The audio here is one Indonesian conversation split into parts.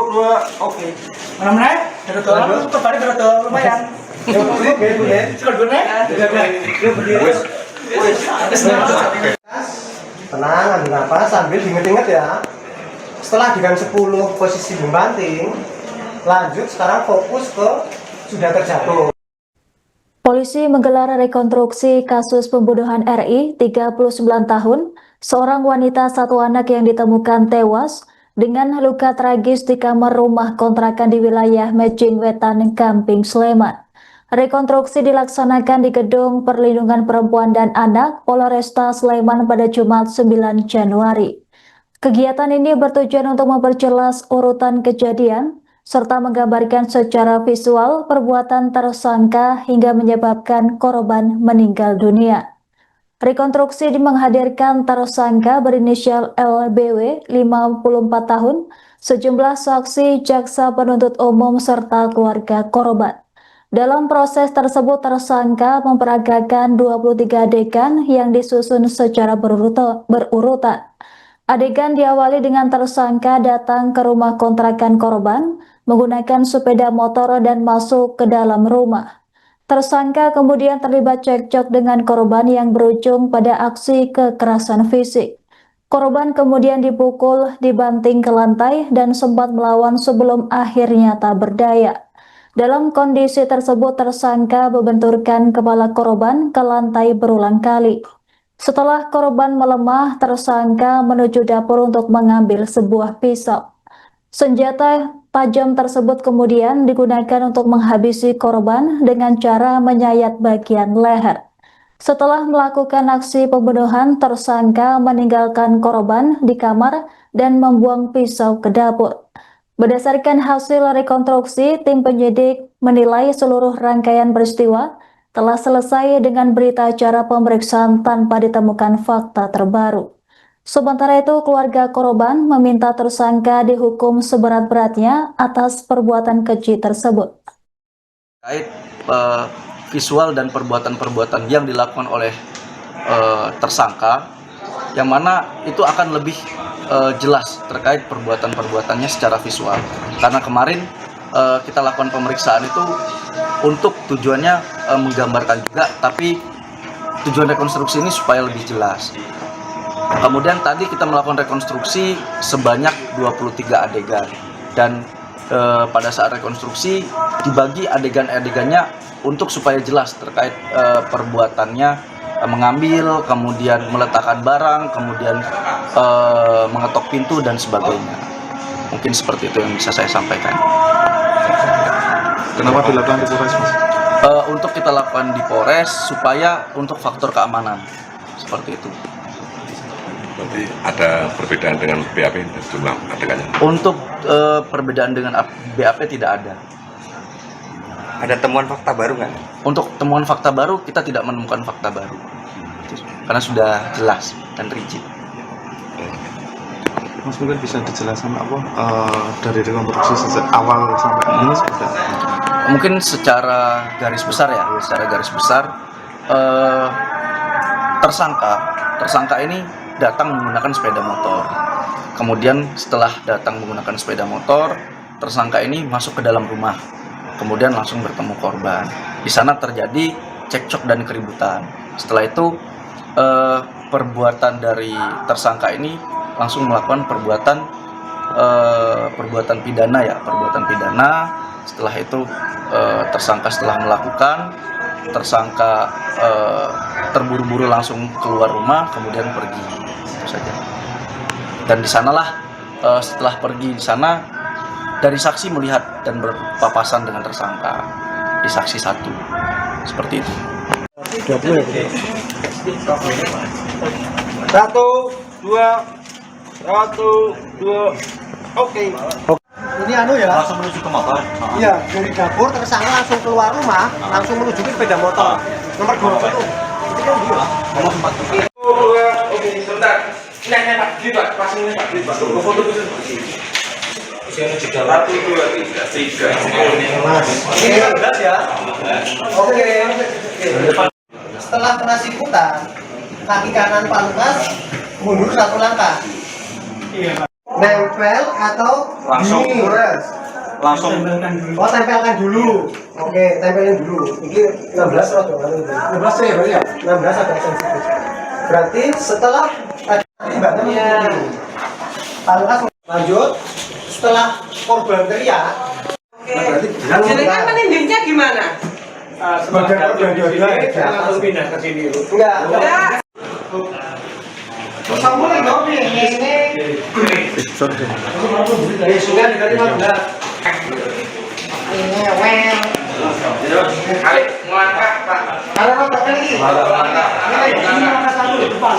2, oke. Mana-mana? Betul, kembali betul, lumayan. Tenang, ambil nafas sambil diinget-inget ya. Setelah dengan 10 posisi membanting, lanjut sekarang fokus ke sudah terjatuh. Polisi menggelar rekonstruksi kasus pembunuhan RI 39 tahun, seorang wanita satu anak yang ditemukan tewas dengan luka tragis di kamar rumah kontrakan di wilayah Mejing Wetan, Gamping, Sleman. Rekonstruksi dilaksanakan di Gedung Perlindungan Perempuan dan Anak Polresta Sleman pada Jumat 9 Januari. Kegiatan ini bertujuan untuk memperjelas urutan kejadian serta menggambarkan secara visual perbuatan tersangka hingga menyebabkan korban meninggal dunia. Rekonstruksi menghadirkan tersangka berinisial LBW 54 tahun, sejumlah saksi, jaksa penuntut umum, serta keluarga korban. Dalam proses tersebut, tersangka memperagakan 23 adegan yang disusun secara berurutan. Adegan diawali dengan tersangka datang ke rumah kontrakan korban menggunakan sepeda motor dan masuk ke dalam rumah. Tersangka kemudian terlibat cekcok dengan korban yang berujung pada aksi kekerasan fisik. Korban kemudian dipukul, dibanting ke lantai, dan sempat melawan sebelum akhirnya tak berdaya. Dalam kondisi tersebut, tersangka membenturkan kepala korban ke lantai berulang kali. Setelah korban melemah, tersangka menuju dapur untuk mengambil sebuah pisau. Senjata tajam tersebut kemudian digunakan untuk menghabisi korban dengan cara menyayat bagian leher. Setelah melakukan aksi pembunuhan, tersangka meninggalkan korban di kamar dan membuang pisau ke dapur. Berdasarkan hasil rekonstruksi, tim penyidik menilai seluruh rangkaian peristiwa telah selesai dengan berita acara pemeriksaan tanpa ditemukan fakta terbaru. Sementara itu, keluarga korban meminta tersangka dihukum seberat-beratnya atas perbuatan keji tersebut. Terkait visual dan perbuatan-perbuatan yang dilakukan oleh tersangka, yang mana itu akan lebih jelas terkait perbuatan-perbuatannya secara visual. Karena kemarin kita lakukan pemeriksaan itu untuk tujuannya menggambarkan juga, tapi tujuan rekonstruksi ini supaya lebih jelas. Kemudian tadi kita melakukan rekonstruksi sebanyak 23 adegan, dan pada saat rekonstruksi dibagi adegan-adegannya untuk supaya jelas terkait perbuatannya, mengambil, kemudian meletakkan barang, kemudian mengetok pintu dan sebagainya. Mungkin seperti itu yang bisa saya sampaikan. Kenapa dilakukan di Polres, Mas? Untuk kita lakukan di Polres supaya untuk faktor keamanan, seperti itu. Berarti ada perbedaan dengan BAP jumlah adegannya? Untuk perbedaan dengan BAP tidak ada. Ada temuan fakta baru nggak? Untuk temuan fakta baru, kita tidak menemukan fakta baru. Karena sudah jelas dan rigid. Mas, mungkin bisa dijelaskan apa dari rekonstruksi sejak awal sampai ini seperti apa? Mungkin secara garis besar ya, tersangka ini datang menggunakan sepeda motor. Kemudian setelah datang menggunakan sepeda motor, tersangka ini masuk ke dalam rumah. Kemudian langsung bertemu korban. Di sana terjadi cekcok dan keributan. Setelah itu perbuatan dari tersangka ini langsung melakukan perbuatan pidana ya, perbuatan pidana. Setelah itu tersangka setelah melakukan, tersangka terburu-buru langsung keluar rumah, kemudian pergi, itu saja. Dan di sanalah setelah pergi di sana, dari saksi melihat dan berpapasan dengan tersangka di saksi 1, seperti itu. 20 ya? 1, 2, oke. Ini anu ya? Langsung menuju ke motor? Iya, dari dapur tersangka langsung keluar rumah, langsung menuju ke sepeda motor. Nomor 2 itu. Itu kan dia. Nomor 4. 2, oke, sebentar. Ini Pak Git, Pak. Pasang ini Pak Git, Pak. Foto dulu. 1, 2, 3, 4. Mas. Ini 15 ya? Oke. Setelah kena sikutan, kaki kanan Pak Lukas mundur 1 langkah. Iya. nempel atau Langsung. digores? Langsung Oh, tempelkan dulu. Oke, tempelin dulu. Ini 16 atau 16 ya? 16 agak sensitif. Berarti setelah tadi mbaknya mengikuti. Pantas lanjut. Setelah korban teriak, Jadi kan menindingnya gimana? sebagai korban langsung pindah ke sini. Enggak. Kamu lagi ngopi ini. Sudah dikali 15. Ini well. Ayo, melangkah, Pak. Ada apa lagi? Melangkah. Ini angka 1 depan.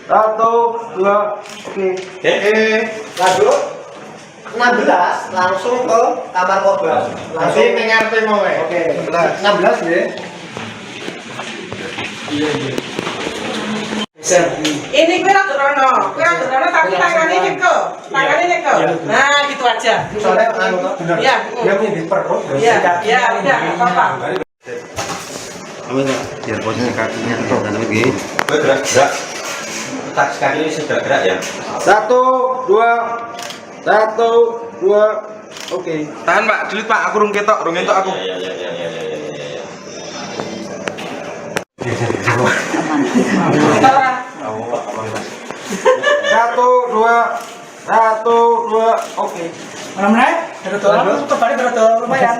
1, 2, oke. Lanjut. 16 langsung ke kamar korban. Langsung RT mau. Oke. 16 ya. Ini kue rada rono tapi tangannya nyekel. Nah, gitu aja. Soalnya benar. Iya. Dia punya perut. Iya, udah nggak apa-apa. biar posisi kakinya itu dan lagi. Gerak. Tak kaki ini sudah gerak ya. 1, 2, oke. Tahan, Pak. Dulit, Pak. Aku rung ketok aku. Ya. Satu, dua, oke. Mana? Betul. Kembali betul. Lumayan.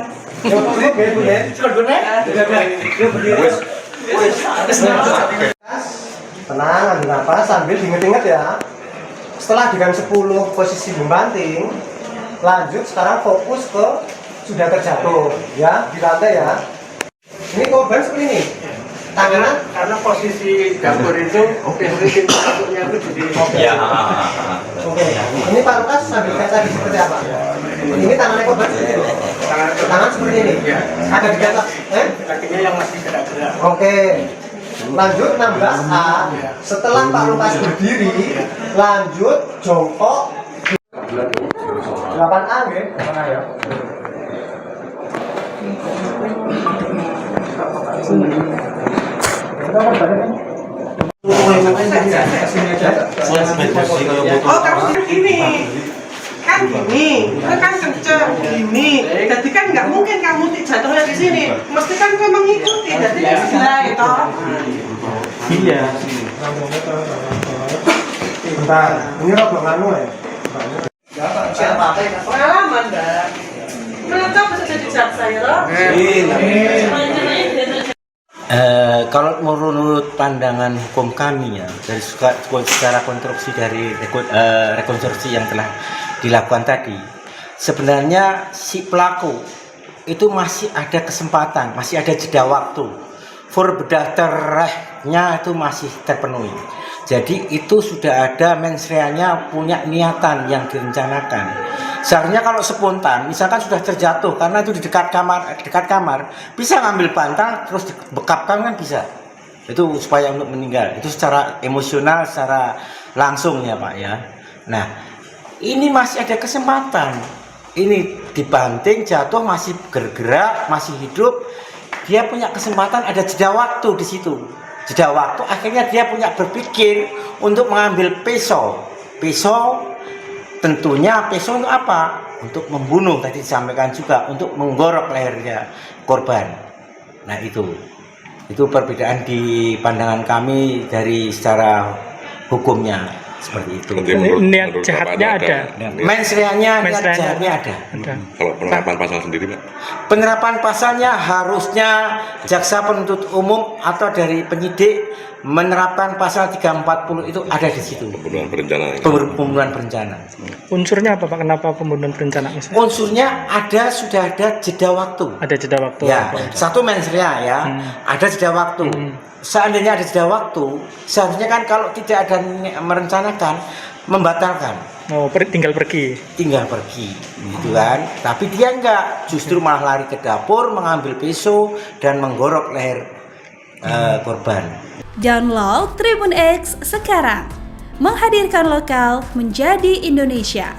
Tenang, ambil nafas sambil diinget-inget ya. Setelah di gang 10 posisi membanting, lanjut sekarang fokus ke sudah terjatuh ya di lantai ya. Ini korban seperti ini. Tangan Karena posisi dapur itu posisi dapurnya itu jadi Ya. oke. Ini Pak Lukas sambil kayak tadi seperti apa? Ini tangannya korban seperti ini. Tangan seperti ini. Ada di atas. kakinya yang masih gerak-gerak. Oke. Lanjut 16A. Setelah Pak Lukas berdiri, lanjut jongkok 8A ya. 8A ya. Oh, kamu gini. Kan gini, itu kan kenceng gini. Jadi kan nggak mungkin kamu jatuhnya di sini. Mesti kan kamu mengikuti. Jadi ya sudah itu. Iya. Bentar, ini rokok nganu ya? Siapa? Pengalaman, Mbak. Menetap bisa jadi jaksa ya, loh. Kalau menurut pandangan hukum kami ya dari secara konstruksi dari rekonstruksi yang telah dilakukan tadi, sebenarnya si pelaku itu masih ada kesempatan, masih ada jeda waktu. Verbedachterrechtnya itu masih terpenuhi. Jadi itu sudah ada mens reanya, punya niatan yang direncanakan. Seharusnya kalau spontan, misalkan sudah terjatuh karena itu di dekat kamar, bisa ngambil bantal terus dibekapkan kan bisa. Itu supaya untuk meninggal. Itu secara emosional, secara langsung ya Pak ya. Nah, ini masih ada kesempatan. Ini dibanting, jatuh masih bergerak, masih hidup. Dia punya kesempatan, ada jeda waktu di situ. Jeda waktu, akhirnya dia punya berpikir untuk mengambil pisau. Pisau, tentunya pisau untuk apa? Untuk membunuh, tadi disampaikan juga, untuk menggorok lehernya korban. Nah itu perbedaan di pandangan kami dari secara hukumnya. Seperti itu. Niat jahatnya ada. Mens reanya, niat jahatnya ada. Kalau penerapan pasal sendiri, Pak? Penerapan pasalnya harusnya jaksa penuntut umum atau dari penyidik menerapkan pasal 340 itu ada di situ. Pembunuhan berencana. Pembunuhan berencana. Unsurnya apa Pak? Kenapa pembunuhan berencana? Unsurnya sudah ada jeda waktu. Ada jeda waktu. Ya, satu mens rea ya, ada jeda waktu. Seandainya ada jeda waktu, seharusnya kan kalau tidak ada merencanakan, membatalkan. Oh, tinggal pergi. Gitu kan. Tapi dia enggak, justru malah lari ke dapur, mengambil pisau dan menggorok leher korban. Download Tribun X sekarang, menghadirkan lokal menjadi Indonesia.